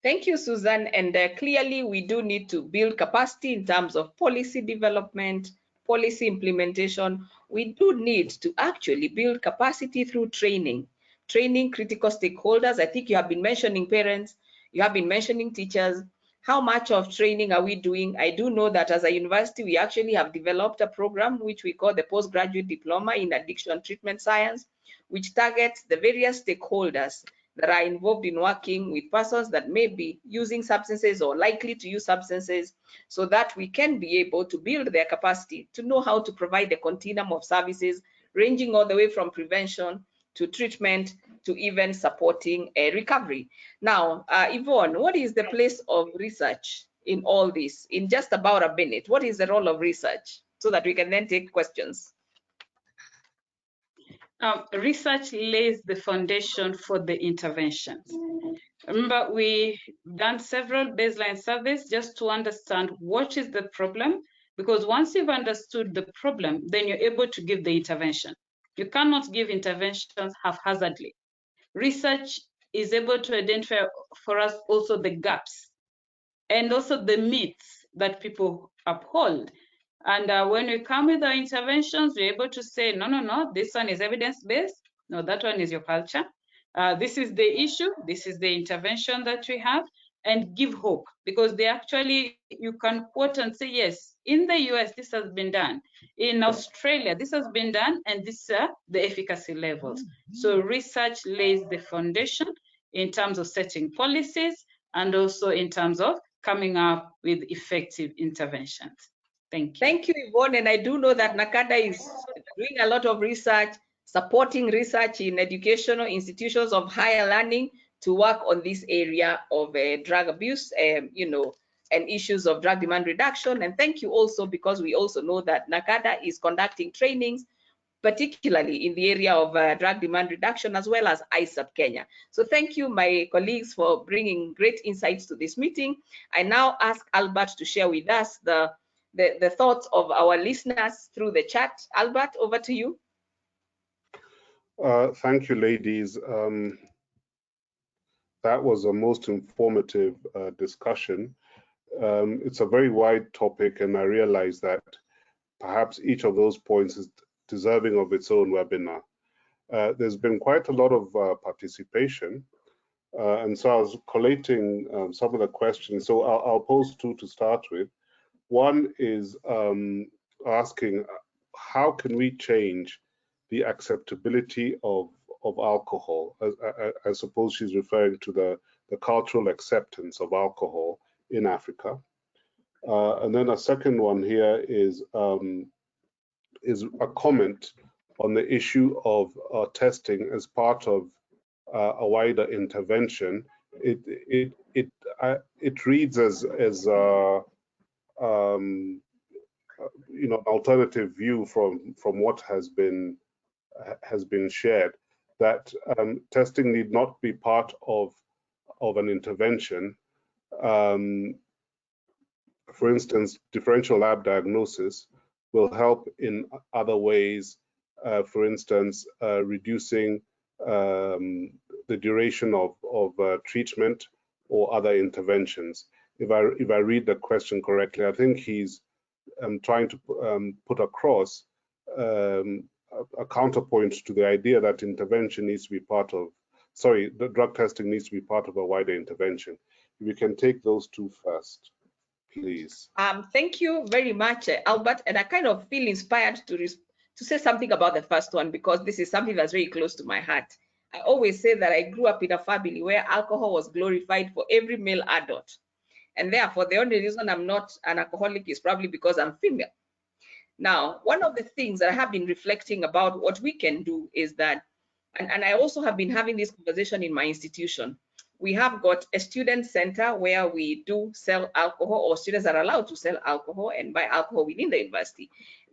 Thank you, Susan. And clearly, we do need to build capacity in terms of policy development, policy implementation. We do need to actually build capacity through training critical stakeholders. I think you have been mentioning parents, you have been mentioning teachers. How much of training are we doing? I do know that as a university, we actually have developed a program which we call the Postgraduate Diploma in Addiction Treatment Science, which targets the various stakeholders that are involved in working with persons that may be using substances or likely to use substances, so that we can be able to build their capacity to know how to provide a continuum of services ranging all the way from prevention to treatment to even supporting a recovery. Now, Yvonne, what is the place of research in all this? In just about a minute, what is the role of research so that we can then take questions? Research lays the foundation for the interventions. Remember, we've done several baseline surveys just to understand what is the problem, because once you've understood the problem, then you're able to give the intervention. You cannot give interventions haphazardly. Research is able to identify for us also the gaps and also the myths that people uphold. And when we come with our interventions, we're able to say, no, this one is evidence-based. No, that one is your culture. This is the issue. This is the intervention that we have, and give hope, because they actually, you can quote and say, yes, in the US, this has been done. In Australia, this has been done, and these are the efficacy levels. So research lays the foundation in terms of setting policies and also in terms of coming up with effective interventions. Thank you. Thank you, Yvonne. And I do know that NACADA is doing a lot of research, supporting research in educational institutions of higher learning to work on this area of drug abuse, and issues of drug demand reduction. And thank you also, because we also know that NACADA is conducting trainings, particularly in the area of drug demand reduction, as well as ISSUP Kenya. So thank you, my colleagues, for bringing great insights to this meeting. I now ask Albert to share with us the thoughts of our listeners through the chat. Albert, over to you. Thank you, ladies. That was a most informative discussion. It's a very wide topic, and I realize that perhaps each of those points is deserving of its own webinar. There's been quite a lot of participation, and so I was collating some of the questions. So I'll pose two to start with. One is asking, how can we change the acceptability of alcohol? I suppose she's referring to the cultural acceptance of alcohol in Africa. And then a second one here is a comment on the issue of testing as part of a wider intervention. It reads as an alternative view from what has been shared, that testing need not be part of an intervention. For instance, differential lab diagnosis will help in other ways, for instance, reducing the duration of treatment or other interventions. If I read the question correctly, I think he's trying to put across a counterpoint to the idea that intervention needs to be part of, the drug testing needs to be part of a wider intervention. If you can take those two first, please. Thank you very much, Albert. And I kind of feel inspired to say something about the first one, because this is something that's very close to my heart. I always say that I grew up in a family where alcohol was glorified for every male adult. And therefore, the only reason I'm not an alcoholic is probably because I'm female. Now, one of the things that I have been reflecting about what we can do is that, and I also have been having this conversation in my institution. We have got a student center where we do sell alcohol, or students are allowed to sell alcohol and buy alcohol within the university.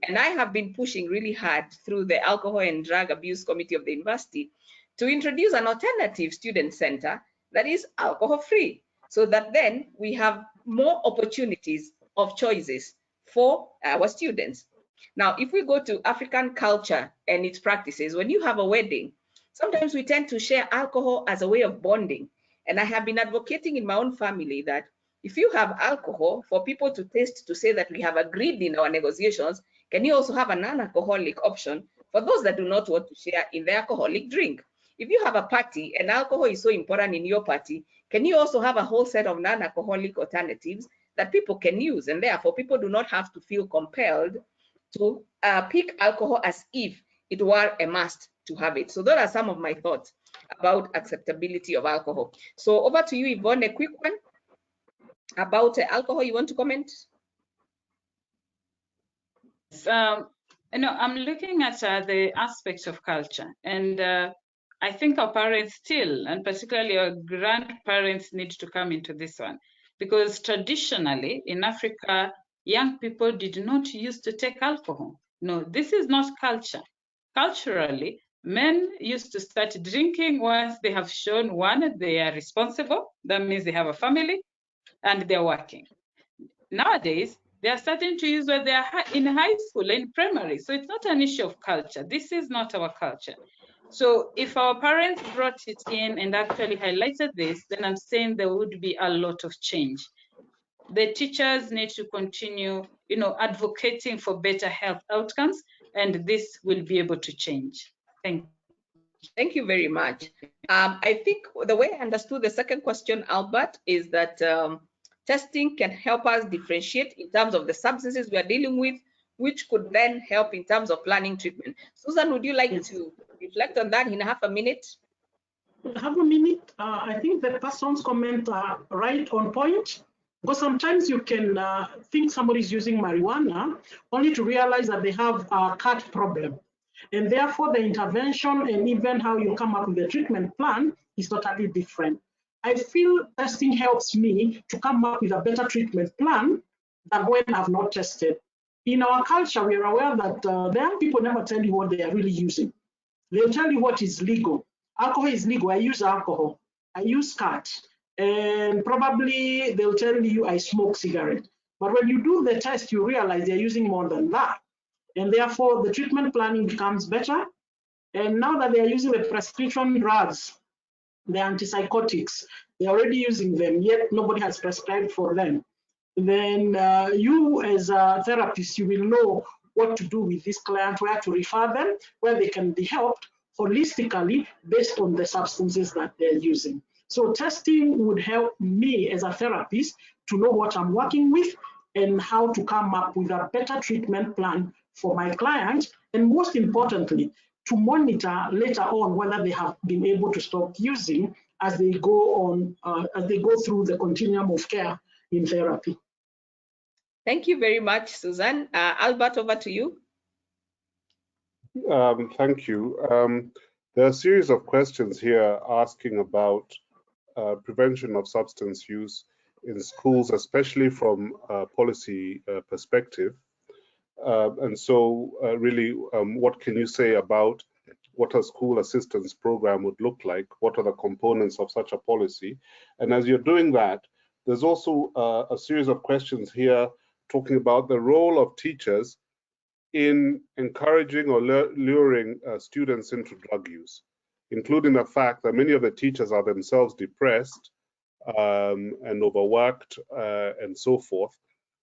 And I have been pushing really hard through the Alcohol and Drug Abuse Committee of the university to introduce an alternative student center that is alcohol free, so that then we have more opportunities of choices for our students. Now, if we go to African culture and its practices, when you have a wedding, sometimes we tend to share alcohol as a way of bonding. And I have been advocating in my own family that if you have alcohol for people to taste, to say that we have agreed in our negotiations, can you also have a non-alcoholic option for those that do not want to share in the alcoholic drink? If you have a party and alcohol is so important in your party, can you also have a whole set of non-alcoholic alternatives that people can use? And therefore, people do not have to feel compelled to pick alcohol as if it were a must to have it. So those are some of my thoughts about acceptability of alcohol. So over to you, Yvonne, a quick one about alcohol. You want to comment? I'm looking at the aspects of culture, and I think our parents still, and particularly our grandparents, need to come into this one, because traditionally in Africa, young people did not used to take alcohol. No, this is not culture. Culturally, men used to start drinking once they have shown, one, they are responsible. That means they have a family and they're working. Nowadays, they are starting to use when they are in high school, in primary. So it's not an issue of culture. This is not our culture. So if our parents brought it in and actually highlighted this, then I'm saying there would be a lot of change. The teachers need to continue, advocating for better health outcomes, and this will be able to change. Thank you. Thank you very much. I think the way I understood the second question, Albert, is that testing can help us differentiate in terms of the substances we are dealing with, which could then help in terms of planning treatment. Susan, would you like to reflect on that in half a minute? Half a minute. I think the person's comment are right on point, because sometimes you can think somebody's using marijuana only to realize that they have a cut problem. And therefore, the intervention and even how you come up with the treatment plan is totally different. I feel testing helps me to come up with a better treatment plan than when I've not tested. In our culture, we are aware that the young people never tell you what they are really using. They'll tell you what is legal. Alcohol is legal. I use alcohol. I use cat. And probably they'll tell you I smoke cigarette. But when you do the test, you realize they're using more than that. And therefore, the treatment planning becomes better. And now that they are using the prescription drugs, the antipsychotics, they're already using them, yet nobody has prescribed for them. Then you as a therapist, you will know what to do with this client, where to refer them, where they can be helped holistically based on the substances that they're using. So testing would help me as a therapist to know what I'm working with and how to come up with a better treatment plan for my client, and most importantly, to monitor later on whether they have been able to stop using as they go on, as they go through the continuum of care in therapy. Thank you very much, Susan. Albert, over to you. Thank you. There are a series of questions here asking about prevention of substance use in schools, especially from a policy perspective. And so really, what can you say about what a school assistance program would look like? What are the components of such a policy? And as you're doing that, there's also a series of questions here talking about the role of teachers in encouraging or luring students into drug use, including the fact that many of the teachers are themselves depressed and overworked and so forth.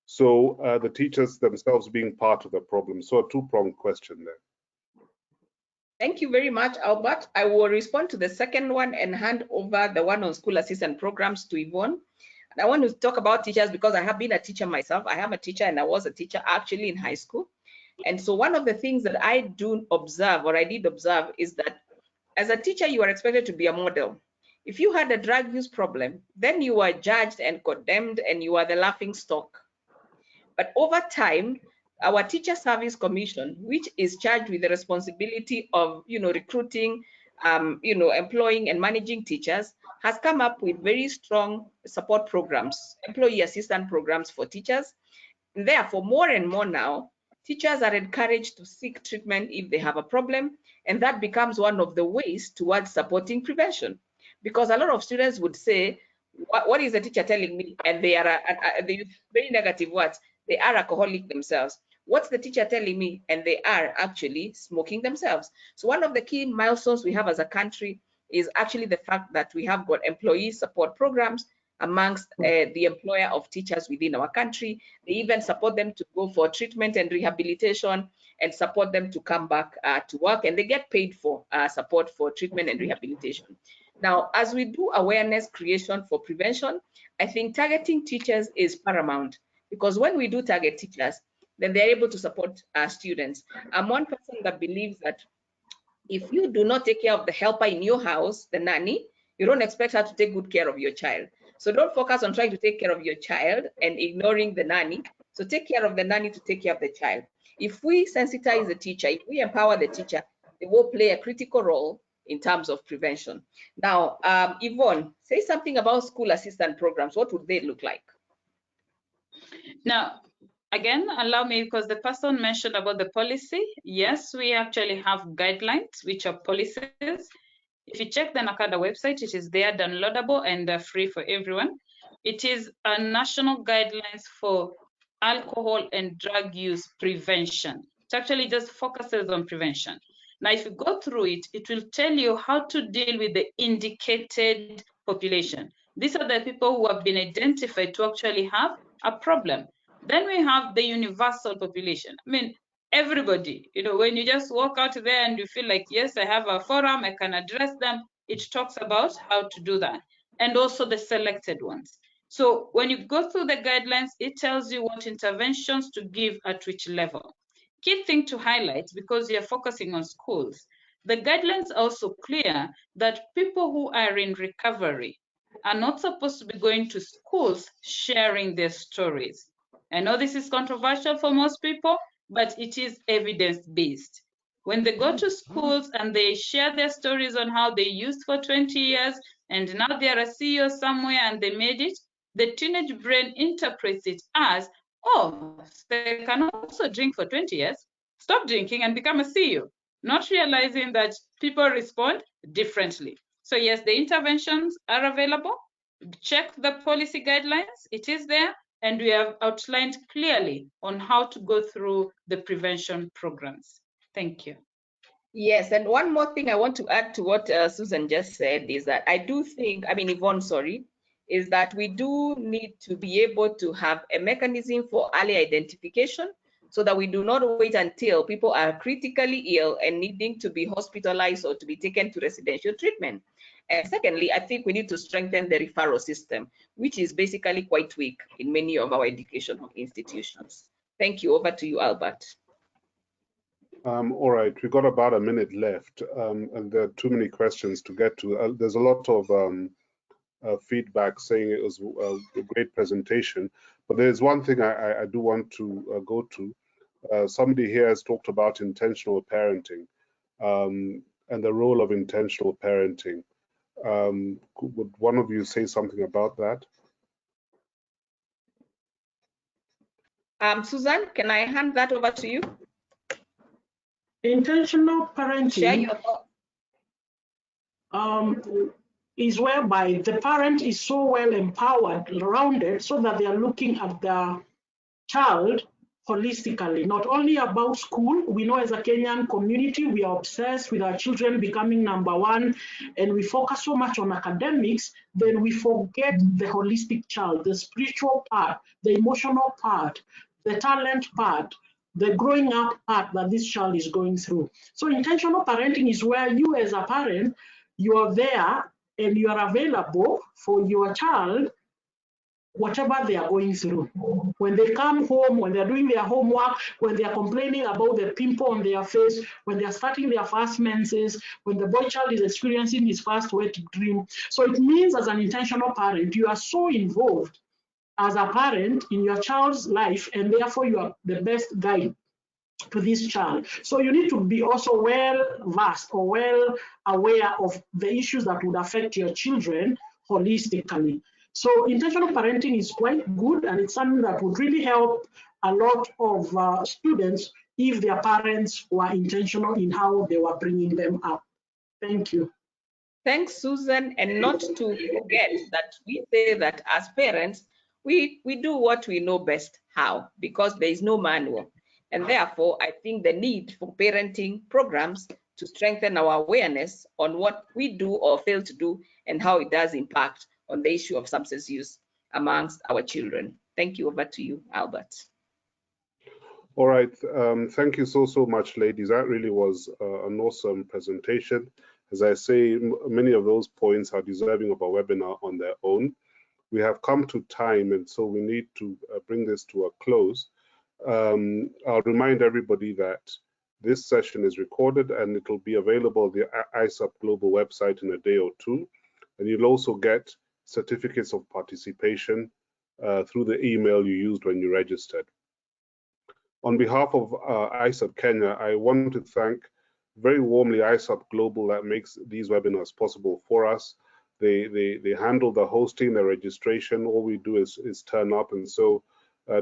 So the teachers themselves being part of the problem. So a two-pronged question there. Thank you very much, Albert. I will respond to the second one and hand over the one on school assistant programs to Yvonne. And I want to talk about teachers because I have been a teacher myself. I am a teacher and I was a teacher actually in high school. And so one of the things that I do observe, or I did observe, is that As a teacher, you are expected to be a model. If you had a drug use problem, then you are judged and condemned and you are the laughing stock. But over time, our Teacher Service Commission, which is charged with the responsibility of recruiting, employing and managing teachers, has come up with very strong support programs, employee assistance programs for teachers. And therefore, more and more now, teachers are encouraged to seek treatment if they have a problem, and that becomes one of the ways towards supporting prevention. Because a lot of students would say, what is the teacher telling me? And they use very negative words. They are alcoholic themselves. What's the teacher telling me? And they are actually smoking themselves. So one of the key milestones we have as a country is actually the fact that we have got employee support programs amongst the employer of teachers within our country. They even support them to go for treatment and rehabilitation and support them to come back to work, and they get paid for support for treatment and rehabilitation. Now, as we do awareness creation for prevention, I think targeting teachers is paramount, because when we do target teachers, then they're able to support our students. I'm one person that believes that if you do not take care of the helper in your house, the nanny, you don't expect her to take good care of your child. So don't focus on trying to take care of your child and ignoring the nanny. So take care of the nanny to take care of the child. If we sensitize the teacher, if we empower the teacher, they will play a critical role in terms of prevention. Now, Yvonne, say something about school assistant programs. What would they look like? Now, again, allow me, because the person mentioned about the policy. Yes, we actually have guidelines, which are policies. If you check the NACADA website, it is there, downloadable and free for everyone. It is a national guidelines for alcohol and drug use prevention. It actually just focuses on prevention. Now, if you go through it, it will tell you how to deal with the indicated population. These are the people who have been identified to actually have a problem. Then we have the universal population. I mean, everybody, when you just walk out there and you feel like, yes, I have a forum, I can address them, it talks about how to do that. And also the selected ones. So when you go through the guidelines, it tells you what interventions to give at which level. Key thing to highlight, because you're focusing on schools, the guidelines are also clear that people who are in recovery are not supposed to be going to schools sharing their stories. I know this is controversial for most people, but it is evidence-based. When they go to schools and they share their stories on how they used for 20 years and now they're a CEO somewhere and they made it, the teenage brain interprets it as, oh, they can also drink for 20 years, stop drinking and become a CEO, not realizing that people respond differently. So yes, the interventions are available. Check the policy guidelines, it is there, and we have outlined clearly on how to go through the prevention programs. Thank you. Yes, and one more thing I want to add to what Susan just said is that I do think, Yvonne, sorry, is that we do need to be able to have a mechanism for early identification so that we do not wait until people are critically ill and needing to be hospitalized or to be taken to residential treatment. And secondly, I think we need to strengthen the referral system, which is basically quite weak in many of our educational institutions. Thank you. Over to you, Albert. All right, we've got about a minute left, and there are too many questions to get to. There's a lot of feedback saying it was a great presentation, but there's one thing I do want to go to. Somebody here has talked about intentional parenting and the role of intentional parenting. Would one of you say something about that? Susan, can I hand that over to you? Intentional parenting. Share your thoughts. Is whereby the parent is so well empowered, rounded, so that they are looking at the child holistically, not only about school. We know as a Kenyan community, we are obsessed with our children becoming #1, and we focus so much on academics, then we forget the holistic child, the spiritual part, the emotional part, the talent part, the growing up part that this child is going through. So intentional parenting is where you as a parent, you are there and you are available for your child whatever they are going through. When they come home, when they're doing their homework, when they are complaining about the pimple on their face, when they are starting their first menses, when the boy child is experiencing his first wet dream. So it means as an intentional parent, you are so involved as a parent in your child's life, and therefore you are the best guide to this child. So you need to be also well versed or well aware of the issues that would affect your children holistically. So intentional parenting is quite good, and it's something that would really help a lot of students if their parents were intentional in how they were bringing them up. Thank you. Thanks, Susan. And not to forget that we say that as parents, we do what we know best how, because there is no manual. And therefore, I think the need for parenting programs to strengthen our awareness on what we do or fail to do and how it does impact on the issue of substance use amongst our children. Thank you. Over to you, Albert. All right. Thank you so much, ladies. That really was an awesome presentation. As I say, many of those points are deserving of a webinar on their own. We have come to time, and so we need to bring this to a close. I'll remind everybody that this session is recorded and it will be available on the ISSUP Global website in a day or two. And you'll also get certificates of participation through the email you used when you registered. On behalf of ISSUP Kenya, I want to thank very warmly ISSUP Global that makes these webinars possible for us. They handle the hosting, the registration. All we do is turn up. And so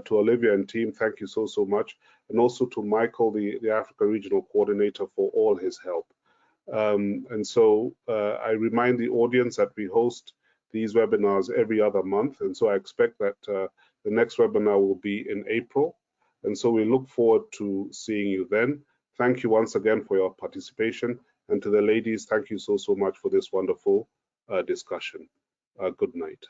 to Olivia and team, thank you so much. And also to Michael, the Africa Regional Coordinator, for all his help. And so I remind the audience that we host these webinars every other month. And so I expect that the next webinar will be in April. And so we look forward to seeing you then. Thank you once again for your participation. And to the ladies, thank you so much for this wonderful discussion. Good night.